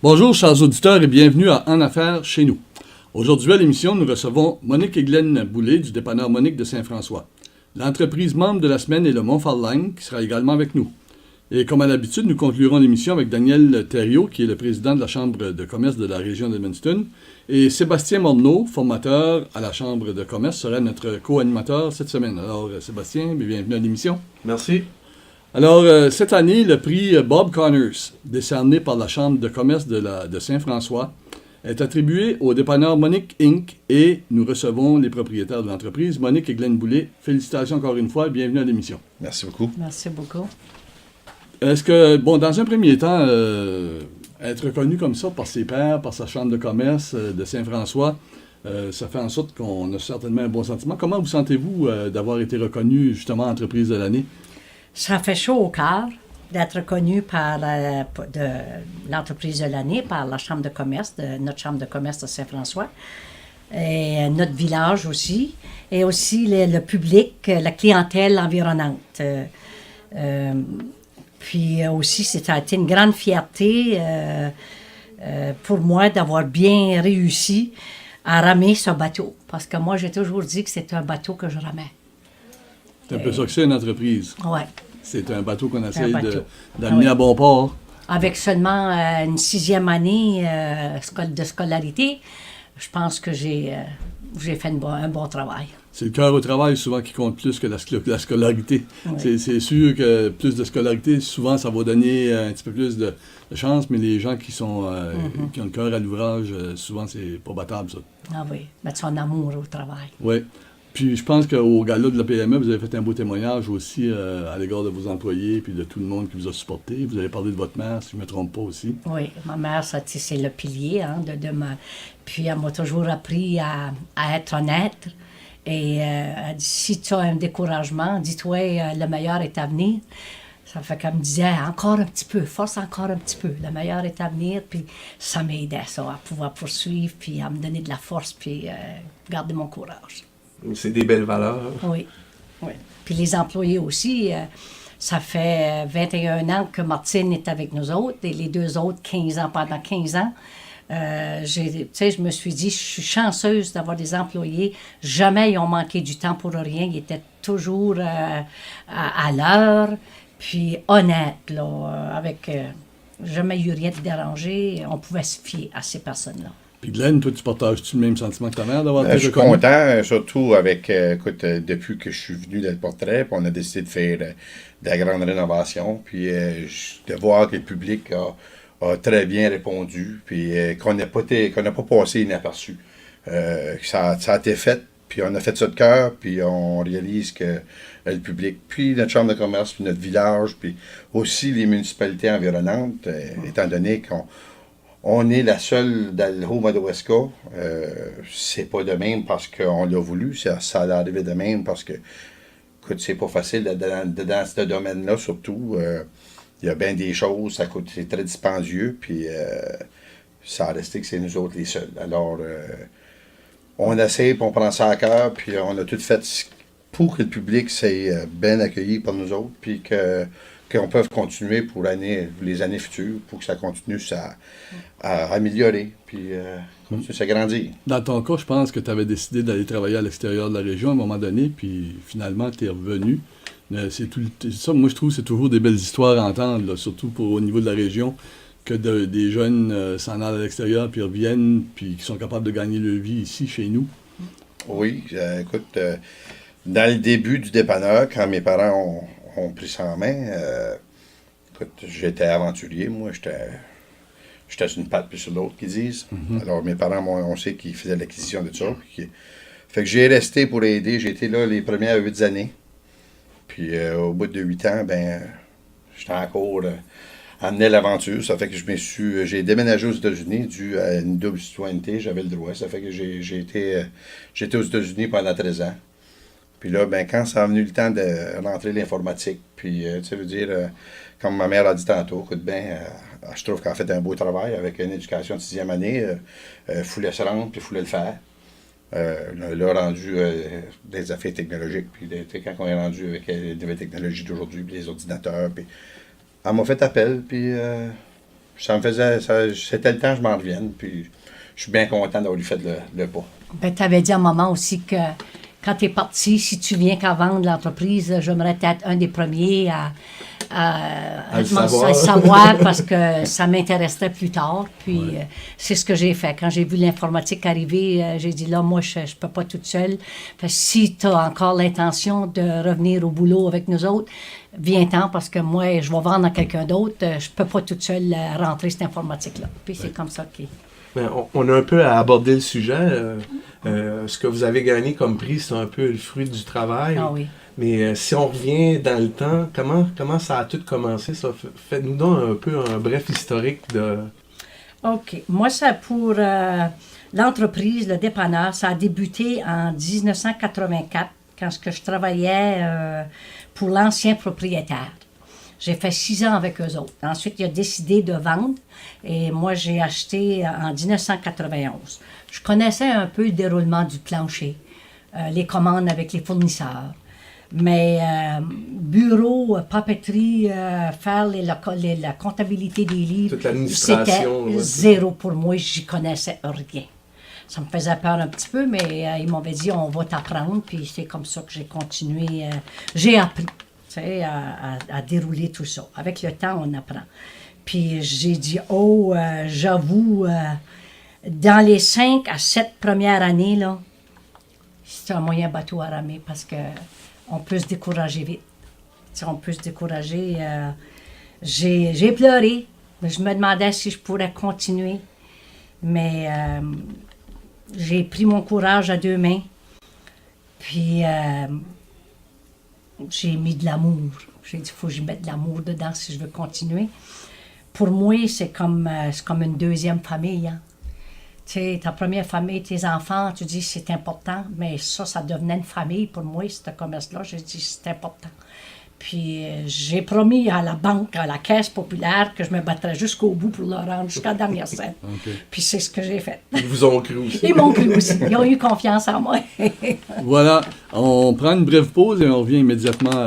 Bonjour, chers auditeurs, et bienvenue à En Affaires chez nous. Aujourd'hui à l'émission, nous recevons Monique et Glenn Boulay du dépanneur Monique de Saint-François. L'entreprise membre de la semaine est le Montfarline, qui sera également avec nous. Et comme à l'habitude, nous conclurons l'émission avec Daniel Thériault, qui est le président de la Chambre de commerce de la région d'Edmundston, et Sébastien Morneau, formateur à la Chambre de commerce, sera notre co-animateur cette semaine. Alors, Sébastien, bienvenue à l'émission. Merci. Alors, cette année, le prix Bob Connors, décerné par la Chambre de commerce de Saint-François, est attribué au dépanneur Monique Inc. et nous recevons les propriétaires de l'entreprise, Monique et Glenn Boulay. Félicitations encore une fois et bienvenue à l'émission. Merci beaucoup. Merci beaucoup. Est-ce que, dans un premier temps, être reconnu comme ça par ses pairs, par sa Chambre de commerce de Saint-François, ça fait en sorte qu'on a certainement un bon sentiment. Comment vous sentez-vous d'avoir été reconnu justement entreprise de l'année? Ça fait chaud au cœur d'être reconnu par l'entreprise de l'année, par la Chambre de commerce, notre Chambre de commerce de Saint-François, et notre village aussi, et aussi le public, la clientèle environnante. Puis aussi, ça a été une grande fierté pour moi d'avoir bien réussi à ramer ce bateau, parce que moi, j'ai toujours dit que c'était un bateau que je ramais. C'est un peu ça que c'est une entreprise. Oui. C'est un bateau qu'on essaye d'amener à bon port. Avec seulement une 6e année de scolarité, je pense que j'ai fait un bon travail. C'est le cœur au travail souvent qui compte plus que la scolarité. Oui. C'est sûr que plus de scolarité, souvent ça va donner un petit peu plus de chance, mais les gens qui ont le cœur à l'ouvrage, souvent c'est pas battable ça. Ah oui, mettre son amour au travail. Oui. Puis je pense qu'au gala de la PME, vous avez fait un beau témoignage aussi à l'égard de vos employés puis de tout le monde qui vous a supporté. Vous avez parlé de votre mère, si je ne me trompe pas aussi. Oui, ma mère, c'est le pilier de ma... Puis elle m'a toujours appris à être honnête. Et elle dit, si tu as un découragement, dis-toi, le meilleur est à venir. Ça fait qu'elle me disait, encore un petit peu, force encore un petit peu, le meilleur est à venir. Puis ça m'aidait, ça, à pouvoir poursuivre, puis à me donner de la force, puis garder mon courage. C'est des belles valeurs. Oui, oui. Puis les employés aussi, ça fait 21 ans que Martine est avec nous autres, et les deux autres, 15 ans, pendant 15 ans. Je me suis dit, je suis chanceuse d'avoir des employés. Jamais ils ont manqué du temps pour rien. Ils étaient toujours à l'heure, puis honnêtes, là, avec jamais eu rien de dérangé. On pouvait se fier à ces personnes-là. Puis Glenn, toi, tu partages-tu le même sentiment que ta mère d'avoir été reconnu? Je suis content, surtout avec, depuis que je suis venu dans le portrait, puis on a décidé de faire de la grande rénovation, puis de voir que le public a très bien répondu, puis qu'on n'a pas passé inaperçu. Ça a été fait, puis on a fait ça de cœur, puis on réalise que le public, puis notre chambre de commerce, puis notre village, puis aussi les municipalités environnantes, étant donné qu'on est la seule dans le Haut-Madawaska. C'est pas de même parce qu'on l'a voulu, ça allait arriver de même parce que, écoute, c'est pas facile dans ce domaine-là, surtout. Il y a bien des choses, c'est très dispendieux, puis ça a resté que c'est nous autres les seuls. Alors, on essaie, puis on prend ça à cœur, puis on a tout fait pour que le public soit bien accueilli par nous autres, puis qu'on peut continuer pour les années futures, pour que ça continue à améliorer, puis continuer à s'agrandir. Dans ton cas, je pense que tu avais décidé d'aller travailler à l'extérieur de la région à un moment donné, puis finalement, tu es revenu. Ça, moi, je trouve que c'est toujours des belles histoires à entendre, là, surtout au niveau de la région, que des jeunes s'en allent à l'extérieur, puis reviennent, puis qui sont capables de gagner leur vie ici, chez nous. Oui, écoute, dans le début du dépanneur, quand mes parents ont pris ça en main, écoute, j'étais aventurier, moi, j'étais sur une patte puis sur l'autre, qu'ils disent. Mm-hmm. Alors, mes parents, on sait qu'ils faisaient l'acquisition de ça. Fait que j'ai resté pour aider, j'ai été là les premières 8 années. Puis au bout de 8 ans, j'étais encore amené à l'aventure. Ça fait que j'ai déménagé aux États-Unis dû à une double citoyenneté. J'avais le droit. Ça fait que j'étais aux États-Unis pendant 13 ans. Puis là, quand ça a venu le temps de rentrer l'informatique, puis tu veux dire, comme ma mère a dit tantôt, écoute je trouve qu'elle a fait un beau travail avec une éducation de 6e année. Fallait se rendre, puis fallait le faire. Là, rendu des affaires technologiques, puis quand on est rendu avec les nouvelles technologies d'aujourd'hui, puis les ordinateurs, puis elle m'a fait appel, puis ça me faisait, c'était le temps que je m'en revienne, puis je suis bien content d'avoir fait le pas. Ben, tu avais dit à un moment aussi que quand tu es parti, si tu viens qu'à vendre l'entreprise, j'aimerais être un des premiers à le savoir parce que ça m'intéresserait plus tard. Puis c'est ce que j'ai fait. Quand j'ai vu l'informatique arriver, j'ai dit là, moi, je ne peux pas toute seule. Fait que si tu as encore l'intention de revenir au boulot avec nous autres, viens-t'en parce que moi, je vais vendre à quelqu'un d'autre. Je ne peux pas toute seule rentrer cette informatique-là. Puis c'est comme ça que... Ben, on a un peu abordé le sujet. Ce que vous avez gagné comme prix, c'est un peu le fruit du travail. Ah oui. Mais si on revient dans le temps, comment ça a tout commencé, ça? Faites-nous donc un peu un bref historique de... OK. Moi, ça pour l'entreprise, le dépanneur, ça a débuté en 1984, quand je travaillais pour l'ancien propriétaire. J'ai fait 6 ans avec eux autres. Ensuite, il a décidé de vendre et moi, j'ai acheté en 1991. Je connaissais un peu le déroulement du plancher, les commandes avec les fournisseurs. Mais bureau, papeterie, faire la comptabilité des livres, toute l'administration, c'était zéro pour moi. J'y connaissais rien. Ça me faisait peur un petit peu, mais ils m'avaient dit, on va t'apprendre. Puis c'est comme ça que j'ai continué. J'ai appris. À dérouler tout ça. Avec le temps, on apprend. Puis j'ai dit, j'avoue, dans les 5 à 7 premières années, là, c'est un moyen bateau à ramer parce qu'on peut se décourager vite. On peut se décourager. J'ai pleuré. Je me demandais si je pourrais continuer. Mais j'ai pris mon courage à 2 mains. Puis... j'ai mis de l'amour. J'ai dit, il faut que je mette de l'amour dedans si je veux continuer. Pour moi, c'est comme une deuxième famille. Hein. Tu sais, ta première famille, tes enfants, tu dis c'est important, mais ça devenait une famille pour moi, ce commerce-là. J'ai dit c'est important. Puis j'ai promis à la banque, à la Caisse populaire, que je me battrais jusqu'au bout pour le rendre, jusqu'à la dernière scène. Okay. Puis c'est ce que j'ai fait. Ils vous ont cru aussi. Ils m'ont cru aussi. Ils ont eu confiance en moi. Voilà. On prend une brève pause et on revient immédiatement